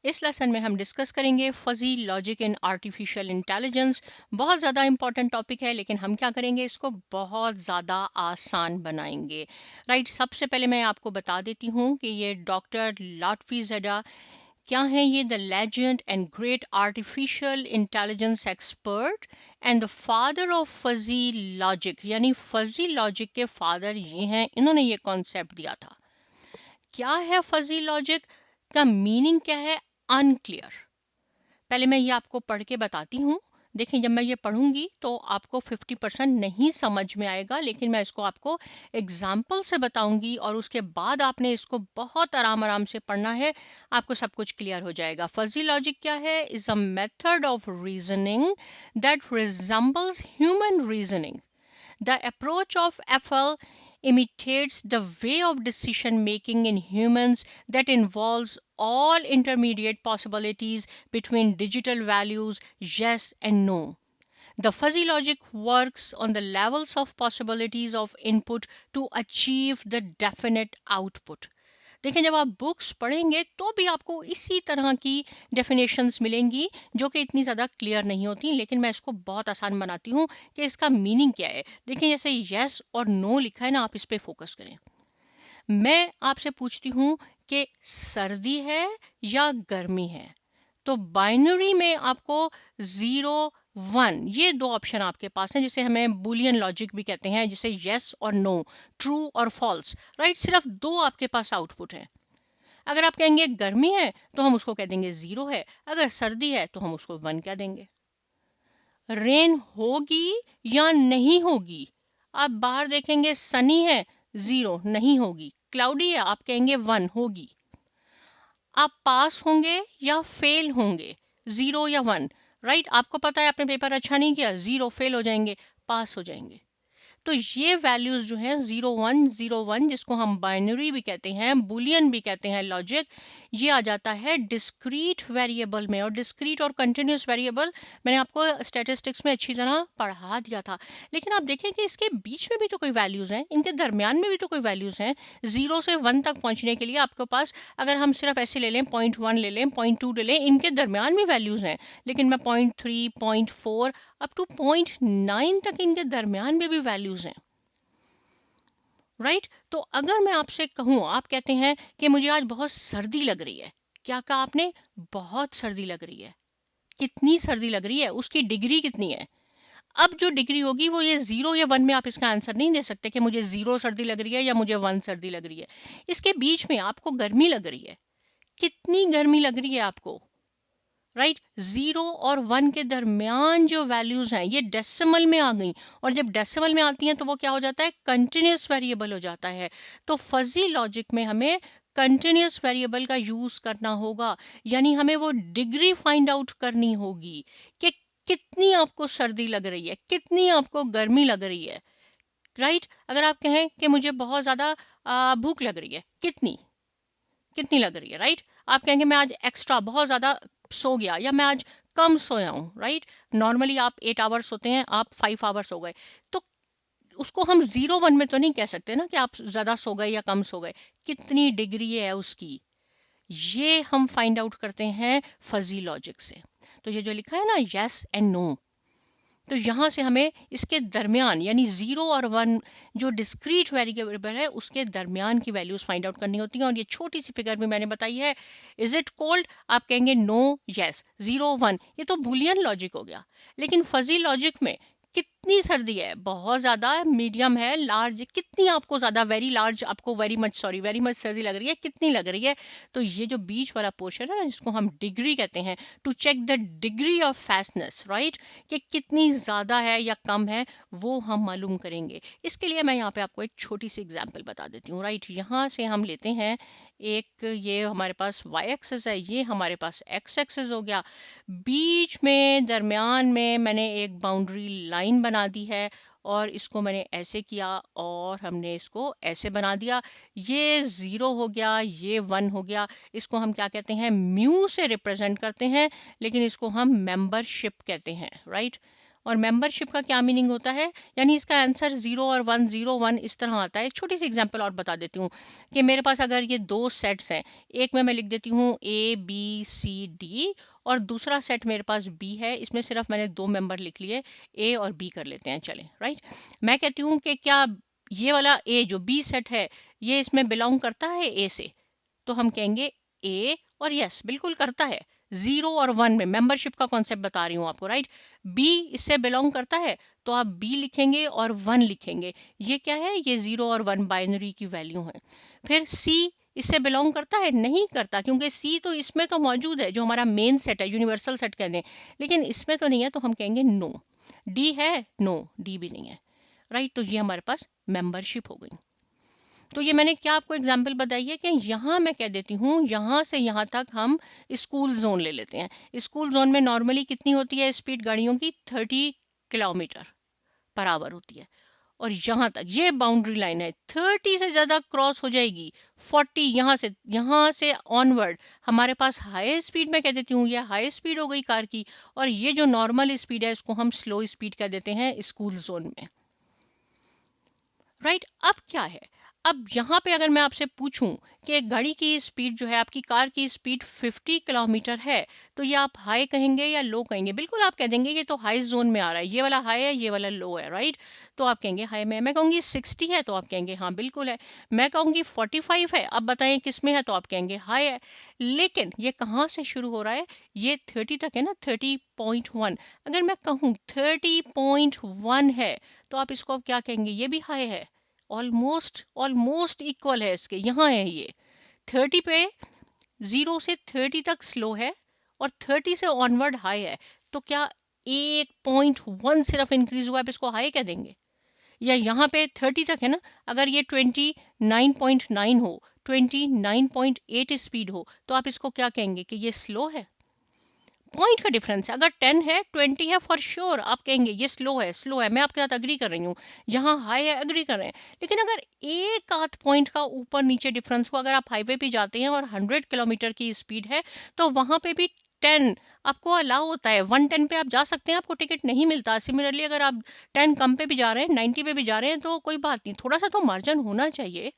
इस लेसन में हम डिस्कस करेंगे fuzzy logic in artificial intelligence. बहुत ज़्यादा इंपॉर्टेंट टॉपिक है, लेकिन हम क्या करेंगे, इसको बहुत ज़्यादा आसान बनाएंगे। राइट, सबसे पहले मैं आपको बता देती हूँ कि ये डॉक्टर लाटवीज़ेडा क्या है। ये the legend and great artificial intelligence expert and the father of fuzzy logic, यानी फजी लॉजिक के फादर ये हैं। इन्होंने ये कॉन्सेप्ट दिया था। क्या है फजी लॉजिक, का मीनिंग क्या है, अनक्लियर। पहले मैं ये आपको पढ़ के बताती हूँ। देखिए, जब मैं ये पढ़ूंगी तो आपको 50% नहीं समझ में आएगा, लेकिन मैं इसको आपको एग्जाम्पल से बताऊंगी और उसके बाद आपने इसको बहुत आराम आराम से पढ़ना है, आपको सब कुछ क्लियर हो जाएगा। फजी लॉजिक क्या है? Is a method of reasoning that resembles human reasoning. The approach of FL imitates the way of decision making in humans that involves all intermediate possibilities between digital values yes and no. The fuzzy logic works on the levels of possibilities of input to achieve the definite output. देखें, जब आप books पढ़ेंगे तो भी आपको इसी तरह की डेफिनेशंस मिलेंगी जो कि इतनी ज़्यादा क्लियर नहीं होती, लेकिन मैं इसको बहुत आसान बनाती हूँ कि इसका मीनिंग क्या है। देखिए, जैसे यस और नो लिखा है ना, आप इस पे फोकस करें। मैं आपसे पूछती हूँ कि सर्दी है या गर्मी है, तो बाइनरी में आपको 0 1 ये दो ऑप्शन आपके पास हैं, जिसे हमें बुलियन लॉजिक भी कहते हैं, जिसे यस और नो, ट्रू और फॉल्स। राइट, सिर्फ दो आपके पास आउटपुट है। अगर आप कहेंगे गर्मी है तो हम उसको कह देंगे 0 है, अगर सर्दी है तो हम उसको 1 कह देंगे। रेन होगी या नहीं होगी, आप बाहर देखेंगे सनी है, 0 नहीं होगी। क्लाउडी है, आप कहेंगे 1 होगी। आप पास होंगे या फेल होंगे, 0 या 1। राइट, आपको पता है आपने पेपर अच्छा नहीं किया, 0 फेल हो जाएंगे, पास हो जाएंगे। तो ये वैल्यूज जो है 0 1 0 1, जिसको हम बाइनरी भी कहते हैं, बुलियन भी कहते हैं लॉजिक, ये आ जाता है डिस्क्रीट वेरिएबल में। और डिस्क्रीट और कंटिन्यूस वेरिएबल मैंने आपको स्टैटिस्टिक्स में अच्छी तरह पढ़ा दिया था। लेकिन आप देखें कि इसके बीच में भी तो कोई वैल्यूज हैं, इनके दरमियान में भी तो कोई वैल्यूज हैं। 0 से 1 तक पहुंचने के लिए आपके पास, अगर हम सिर्फ ऐसे ले लें, 0.1 ले लें, 0.2 ले लें, इनके दरमियान में वैल्यूज हैं। लेकिन मैं 0.3 0.4 अप टू 0.9 तक इनके दरमियान में भी वैल्यूज हैं। राइट, तो अगर मैं आपसे कहूँ, आप कहते हैं कि मुझे आज बहुत सर्दी लग रही है, क्या कहा आपने? बहुत सर्दी लग रही है। कितनी सर्दी लग रही है, उसकी डिग्री कितनी है? अब जो डिग्री होगी वो ये 0 या 1 में आप इसका आंसर नहीं दे सकते कि मुझे 0 सर्दी लग रही है या मुझे 1 सर्दी लग रही है। इसके बीच में आपको गर्मी लग रही है। कितनी गर्मी लग रही है आपको? राइट, 0 और 1 के दरमियान जो वैल्यूज हैं ये डेसिमल में आ गई, और जब डेसिमल में आती हैं तो वो क्या हो जाता है? कंटिन्यूस वेरिएबल हो जाता है। तो फजी लॉजिक में हमें कंटिन्यूस वेरिएबल का यूज करना होगा, यानी हमें वो डिग्री फाइंड आउट करनी होगी कि कितनी आपको सर्दी लग रही है, कितनी आपको गर्मी लग रही है। राइट, अगर आप कहें कि मुझे बहुत ज्यादा भूख लग रही है, कितनी कितनी लग रही है? राइट, आप कहेंगे मैं आज एक्स्ट्रा बहुत ज्यादा सो गया, या मैं आज कम सोया हूँ। राइट, नॉर्मली आप 8 आवर्स सोते हैं, आप 5 आवर्स सो गए, तो उसको हम 0 1 में तो नहीं कह सकते ना कि आप ज्यादा सो गए या कम सो गए। कितनी डिग्री है उसकी, ये हम फाइंड आउट करते हैं फजी लॉजिक से। तो ये जो लिखा है ना, यस एंड नो, तो यहाँ से हमें इसके दरमियान, यानी 0 और 1 जो डिस्क्रीट वेरिएबल है उसके दरमियान की वैल्यूज फाइंड आउट करनी होती हैं। और ये छोटी सी फिगर भी मैंने बताई है। इज इट कोल्ड, आप कहेंगे नो यस, 0 1, ये तो बुलियन लॉजिक हो गया। लेकिन फजी लॉजिक में कितनी सर्दी है, बहुत ज्यादा, मीडियम है, लार्ज, कितनी आपको ज्यादा, वेरी लार्ज, आपको very much, sorry very much सर्दी लग रही है, कितनी लग रही है। तो ये जो बीच वाला पोर्शन है ना, जिसको हम डिग्री कहते हैं, to check the degree of fastness, right, कि कितनी ज़्यादा है या कम है, वो हम मालूम करेंगे। इसके लिए मैं यहाँ पे आपको एक छोटी सी एग्जांपल बता देती हूँ। राइट, यहाँ से हम लेते हैं एक, ये हमारे पास y एक्सेस है, ये हमारे पास x एक्सेस हो गया। बीच में दरमियान में मैंने एक बाउंड्री लाइन बना दी है, और इसको मैंने ऐसे किया और हमने इसको ऐसे बना दिया। ये 0 हो गया, ये 1 हो गया। इसको हम क्या कहते हैं? म्यू से रिप्रेजेंट करते हैं, लेकिन इसको हम मेंबरशिप कहते हैं। राइट, और मेंबरशिप का क्या मीनिंग होता है, यानी इसका आंसर 0 और 1, 0 1 इस तरह आता है। छोटी सी एग्जांपल और बता देती हूँ कि मेरे पास अगर ये दो सेट्स हैं, एक में मैं लिख देती हूँ A B C D और दूसरा सेट मेरे पास B है, इसमें सिर्फ मैंने दो मेंबर लिख लिए, A और B कर लेते हैं, चलें, राइट। मैं कहती हूँ कि क्या ये वाला A जो B सेट है ये इसमें बिलोंग करता है A से, तो हम कहेंगे A और यस बिल्कुल करता है। 0 और 1 में मेंबरशिप का कॉन्सेप्ट बता रही हूँ आपको, राइट। B इससे बिलोंग करता है तो आप B लिखेंगे और 1 लिखेंगे। ये क्या है, ये 0 और 1 बाइनरी की वैल्यू है। फिर C इससे बिलोंग करता है, नहीं करता, क्योंकि C तो इसमें तो मौजूद है, जो हमारा मेन सेट है, यूनिवर्सल सेट कहते हैं, लेकिन इसमें तो नहीं है, तो हम कहेंगे नो। D है, नो, D भी नहीं है, राइट। तो ये हमारे पास मेंबरशिप हो गई। तो ये मैंने क्या आपको एग्जाम्पल बताई है कि यहाँ मैं कह देती हूँ यहाँ से यहाँ तक हम स्कूल जोन ले लेते हैं। स्कूल जोन में नॉर्मली कितनी होती है स्पीड गाड़ियों की, 30 किलोमीटर पर आवर होती है। और यहाँ तक ये बाउंड्री लाइन है, 30 से ज़्यादा क्रॉस हो जाएगी 40, यहाँ से ऑनवर्ड हमारे पास हाई स्पीड में कह देती हूँ, ये हाई स्पीड हो गई कार की, और ये जो नॉर्मल स्पीड है इसको हम स्लो स्पीड कह देते हैं स्कूल जोन में, राइट। अब क्या है, अब यहाँ पे अगर मैं आपसे पूछूं कि एक गाड़ी की स्पीड जो है, आपकी कार की स्पीड 50 किलोमीटर है, तो ये आप हाई कहेंगे या लो कहेंगे? बिल्कुल आप कह देंगे ये तो हाई जोन में आ रहा है, ये वाला हाई है ये वाला लो है, राइट। तो आप कहेंगे हाई में। मैं कहूँगी 60 है तो आप कहेंगे हाँ बिल्कुल है। मैं कहूँगी 45 है, अब बताएं किस में है, तो आप कहेंगे हाई है। लेकिन ये कहाँ से शुरू हो रहा है, ये 30 तक है ना, 30.1। अगर मैं कहूँ 30.1 है तो आप इसको अब क्या कहेंगे, ये भी हाई है, ऑलमोस्ट इक्वल है इसके, यहाँ है ये 30 पे, 0 से 30 तक स्लो है और 30 से ऑनवर्ड हाई है। तो क्या 1.1 सिर्फ इंक्रीज हुआ, आप इसको हाई कह देंगे? या यहाँ पे 30 तक है ना, अगर ये 29.9 हो, 29.8 स्पीड हो, तो आप इसको क्या कहेंगे कि ये स्लो है? पॉइंट का डिफरेंस है। अगर 10 है, 20 है, फॉर श्योर आप कहेंगे ये स्लो है, स्लो है। मैं आपके साथ अग्री कर रही हूँ, यहाँ हाई है, अग्री कर रहे हैं। लेकिन अगर एक आध पॉइंट का ऊपर नीचे डिफरेंस हो, अगर आप हाईवे पे जाते हैं और 100 किलोमीटर की स्पीड है, तो वहां पे भी 10 आपको अलाउ होता है। 110 पे आप जा सकते हैं, आपको टिकट नहीं मिलता। सिमिलरली अगर आप 10 कम पे भी जा रहे हैं, 90 पे भी जा रहे हैं, तो कोई बात नहीं, थोड़ा सा तो मार्जिन होना चाहिए,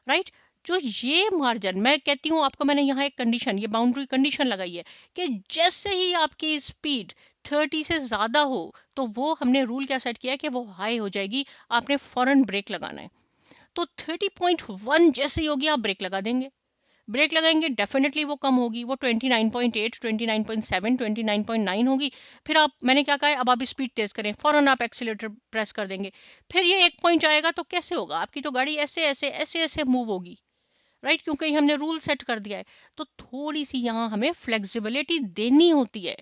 राइट। जो ये मार्जिन मैं कहती हूँ आपको, मैंने यहाँ एक कंडीशन, ये बाउंड्री कंडीशन लगाई है कि जैसे ही आपकी स्पीड 30 से ज्यादा हो, तो वो हमने रूल क्या सेट किया है कि वो हाई हो जाएगी, आपने फौरन ब्रेक लगाना है। तो 30.1 जैसे ही होगी आप ब्रेक लगा देंगे। ब्रेक लगाएंगे डेफिनेटली वो कम होगी, वो 29.8, 29.7, 29.9 होगी। फिर आप, मैंने क्या कहा है, अब आप स्पीड तेज करें, फौरन आप एक्सीलेटर प्रेस कर देंगे। फिर ये एक पॉइंट आएगा तो कैसे होगा, आपकी तो गाड़ी ऐसे ऐसे ऐसे ऐसे मूव होगी, राइट, क्योंकि हमने रूल सेट कर दिया है। तो थोड़ी सी यहाँ हमें फ्लेक्सिबिलिटी देनी होती है।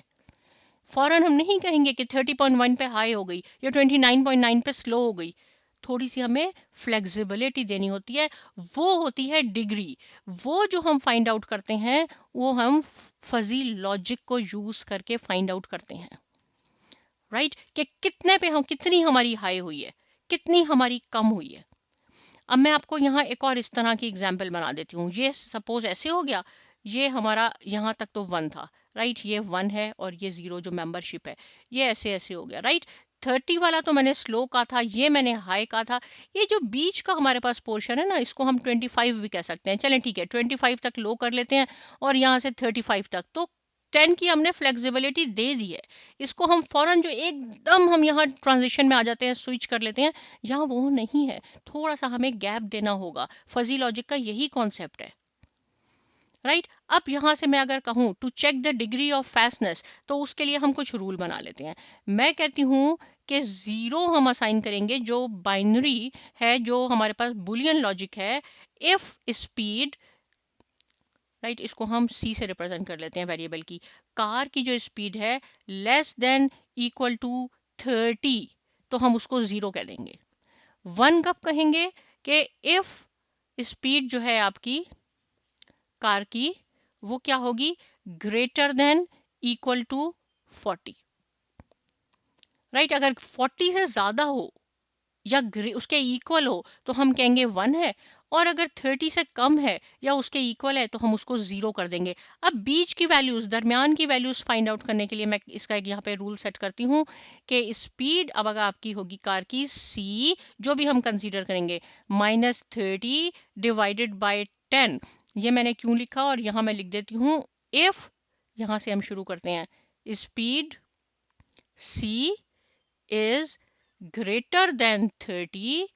फौरन हम नहीं कहेंगे कि 30.1 पे हाई हो गई या 29.9 पे स्लो हो गई। थोड़ी सी हमें फ्लेक्सिबिलिटी देनी होती है, वो होती है डिग्री। वो जो हम फाइंड आउट करते हैं वो हम फजी लॉजिक को यूज करके फाइंड आउट करते हैं, राइट, कि कितने पे हम, कितनी हमारी हाई हुई है, कितनी हमारी कम हुई है। अब मैं आपको यहाँ एक और इस तरह की एग्जाम्पल बना देती हूँ। ये सपोज ऐसे हो गया, ये हमारा यहाँ तक तो 1 था, राइट, ये 1 है और ये 0 जो मेंबरशिप है, ये ऐसे ऐसे हो गया, राइट। 30 वाला तो मैंने स्लो का था, ये मैंने हाई का था। ये जो बीच का हमारे पास पोर्शन है ना, इसको हम 25 भी कह सकते हैं। चलें ठीक है, 25 तक लो कर लेते हैं और यहाँ से 35 तक, तो 10 की हमने फ्लेक्सिबिलिटी दे दी है। इसको हम फौरन जो एकदम हम यहाँ ट्रांजिशन में आ जाते हैं, स्विच कर लेते हैं, यहाँ वो नहीं है, थोड़ा सा हमें गैप देना होगा। फजी लॉजिक का यही कॉन्सेप्ट है, राइट। अब यहाँ से मैं अगर कहूँ to check the degree of fastness, तो उसके लिए हम कुछ रूल बना लेते हैं। मैं कहती हूँ कि 0 हम असाइन करेंगे, जो बाइनरी है, जो हमारे पास बुलियन लॉजिक है, इफ स्पीड, राइट, इसको हम c से रिप्रेजेंट कर लेते हैं वेरिएबल की, कार की जो स्पीड है लेस देन इक्वल टू 30, तो हम उसको 0 कह देंगे। 1 कब कहेंगे कि इफ स्पीड जो है आपकी कार की वो क्या होगी, greater than equal to 40, right. अगर 40 से ज्यादा हो या उसके इक्वल हो तो हम कहेंगे 1 है, और अगर 30 से कम है या उसके इक्वल है तो हम उसको 0 कर देंगे। अब बीच की वैल्यूज, दरमियान की वैल्यूज फाइंड आउट करने के लिए मैं इसका एक यहाँ पे रूल सेट करती हूँ कि स्पीड अब अगर आपकी होगी कार की सी, जो भी हम कंसीडर करेंगे, -30 डिवाइडेड बाय 10। ये मैंने क्यों लिखा और यहाँ मैं लिख देती हूँ इफ, यहाँ से हम शुरू करते हैं, speed C is greater than 30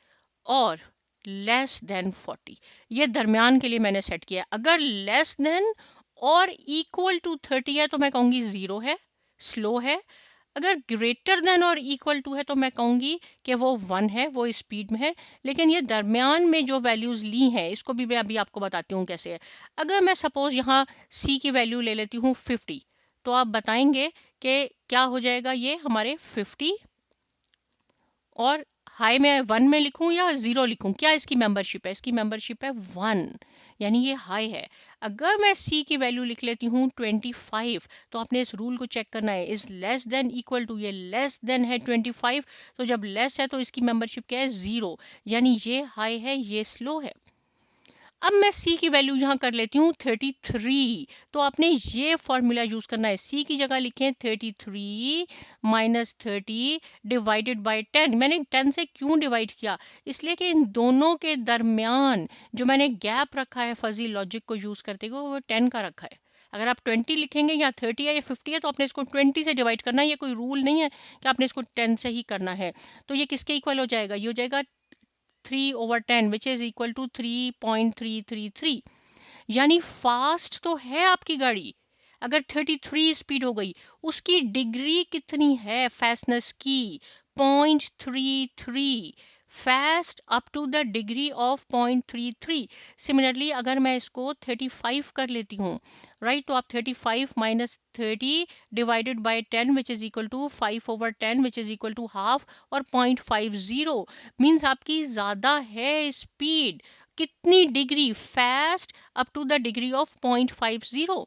और लेस देन 40। ये दरमियान के लिए मैंने सेट किया। अगर लेस देन और इक्वल टू 30 है तो मैं कहूंगी 0 है, स्लो है। अगर ग्रेटर देन और इक्वल टू है तो मैं कहूंगी कि वो 1 है, वो स्पीड में है। लेकिन ये दरमियान में जो वैल्यूज ली हैं इसको भी मैं अभी आपको बताती हूँ कैसे है। अगर मैं सपोज यहाँ सी की वैल्यू ले लेती हूँ 50, तो आप बताएंगे कि क्या हो जाएगा ये हमारे 50, और हाई में 1 में लिखूं या 0 लिखूं? क्या इसकी मेंबरशिप है? इसकी मेंबरशिप है 1, यानी ये हाई है। अगर मैं सी की वैल्यू लिख लेती हूँ 25, तो आपने इस रूल को चेक करना है, is less than equal to, ये लेस देन है 25, तो जब लेस है तो इसकी मेंबरशिप क्या है? 0, यानी ये हाई है, ये स्लो है। अब मैं C की वैल्यू यहाँ कर लेती हूँ 33, तो आपने ये फॉर्मूला यूज करना है। C की जगह लिखें 33 माइनस 30 डिवाइडेड बाय 10। मैंने 10 से क्यों डिवाइड किया? इसलिए कि इन दोनों के दरमियान जो मैंने गैप रखा है फजी लॉजिक को यूज करते हुए, वो 10 का रखा है। अगर आप 20 लिखेंगे या 30 है या 50 है तो आपने इसको 20 से डिवाइड करना है। ये कोई रूल नहीं है कि आपने इसको 10 से ही करना है। तो ये किसके इक्वल हो जाएगा? ये हो जाएगा 3/10 विच इज इक्वल टू 3.333। यानी फास्ट तो है आपकी गाड़ी। अगर 33 स्पीड हो गई, उसकी डिग्री कितनी है फास्टनेस की? 0.33, fast up to the degree of 0.33। Similarly अगर मैं इसको 35 कर लेती हूँ, राइट, तो आप 35 minus 30 divided by 10 which is equal to 5/10 which is equal to half, और 0.50 मीन्स आपकी ज्यादा है स्पीड। कितनी degree? Fast up to the degree of 0.50।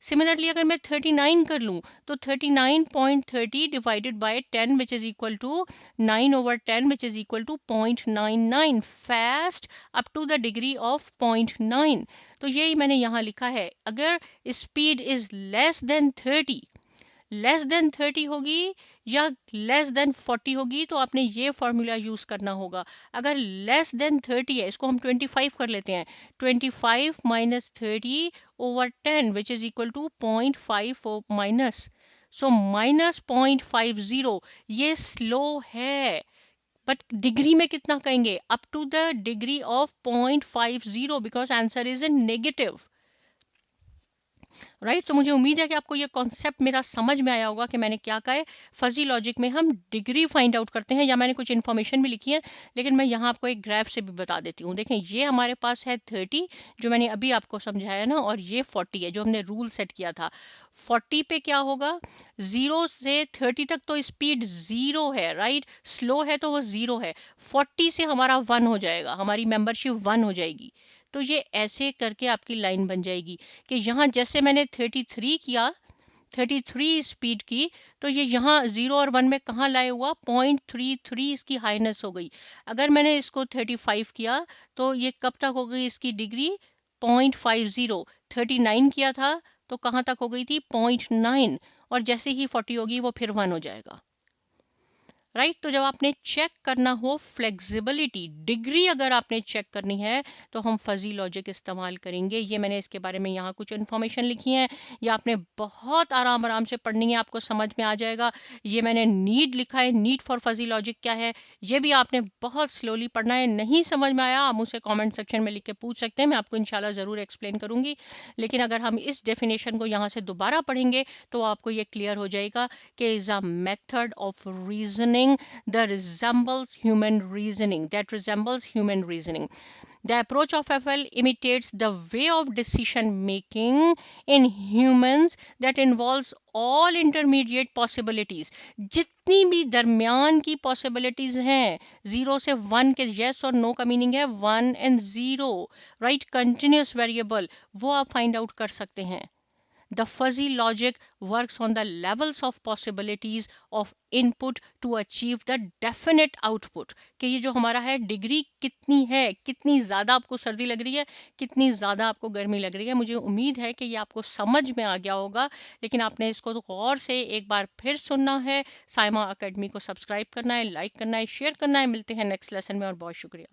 Similarly अगर मैं 39 कर लूं तो 39.30 divided by 10 which is equal to 9/10 which is equal to 0.99, fast up to the degree of 0.9। तो यही मैंने यहाँ लिखा है। अगर speed is less then 30, less than 30 होगी या लेस देन 40 होगी, तो आपने ये फॉर्मूला यूज करना होगा। अगर लेस देन 30 है, इसको हम 25 कर लेते हैं, 25 minus 30/10 which is equal to 0.5 minus, so minus 0.50। ये स्लो है, बट डिग्री में कितना कहेंगे? Up to the degree of 0.50, because answer is in negative, right. तो मुझे उम्मीद है कि आपको ये कॉन्सेप्ट मेरा समझ में आया होगा कि मैंने क्या कहा है। फजी लॉजिक में हम डिग्री फाइंड आउट करते हैं, या मैंने कुछ इन्फॉर्मेशन भी लिखी है, लेकिन मैं यहाँ आपको एक ग्राफ से भी बता देती हूँ। देखें, ये हमारे पास है 30 जो मैंने अभी आपको समझाया ना, और ये 40 है जो हमने रूल सेट किया था। 40 पे क्या होगा? 0 से 30 तक तो स्पीड 0 है, राइट, स्लो है तो वो 0 है। 40 से हमारा 1 हो जाएगा, हमारी मेंबरशिप 1 हो जाएगी। तो ये ऐसे करके आपकी लाइन बन जाएगी कि यहाँ जैसे मैंने 33 किया, 33 स्पीड की, तो ये यहाँ 0 और 1 में कहाँ लाए हुआ? 0.33 इसकी हाईनेस हो गई। अगर मैंने इसको 35 किया तो ये कब तक हो गई इसकी डिग्री? 0.50। 39 किया था तो कहाँ तक हो गई थी? 0.9, और जैसे ही 40 होगी वो फिर 1 हो जाएगा, राइट। तो जब आपने चेक करना हो फ्लेक्सिबिलिटी, डिग्री अगर आपने चेक करनी है तो हम फजी लॉजिक इस्तेमाल करेंगे। ये मैंने इसके बारे में यहाँ कुछ इन्फॉर्मेशन लिखी है, ये आपने बहुत आराम आराम से पढ़नी है, आपको समझ में आ जाएगा। ये मैंने नीड लिखा है, नीड फॉर फजी लॉजिक क्या है, ये भी आपने बहुत स्लोली पढ़ना है। नहीं समझ में आया आप मुझसे कॉमेंट सेक्शन में लिख के पूछ सकते हैं, मैं आपको इंशाल्लाह ज़रूर एक्सप्लेन करूंगी। लेकिन अगर हम इस डेफिनेशन को यहाँ से दोबारा पढ़ेंगे तो आपको ये क्लियर हो जाएगा कि is a method of reasoning that resembles human reasoning. The approach of FL imitates the way of decision making in humans that involves all intermediate possibilities. जितनी भी दरमियान की possibilities हैं, 0 से 1 के yes और no का मीनिंग है 1 and 0, right, continuous variable, वो आप find out कर सकते हैं। The fuzzy logic works on the levels of possibilities of input to achieve the definite output, कि ये जो हमारा है डिग्री कितनी है, कितनी ज़्यादा आपको सर्दी लग रही है, कितनी ज़्यादा आपको गर्मी लग रही है। मुझे उम्मीद है कि ये आपको समझ में आ गया होगा, लेकिन आपने इसको तो गौर से एक बार फिर सुनना है। साइमा अकेडमी को सब्सक्राइब करना है, लाइक करना है, शेयर करना है। मिलते हैं नेक्स्ट लेसन में और बहुत शुक्रिया।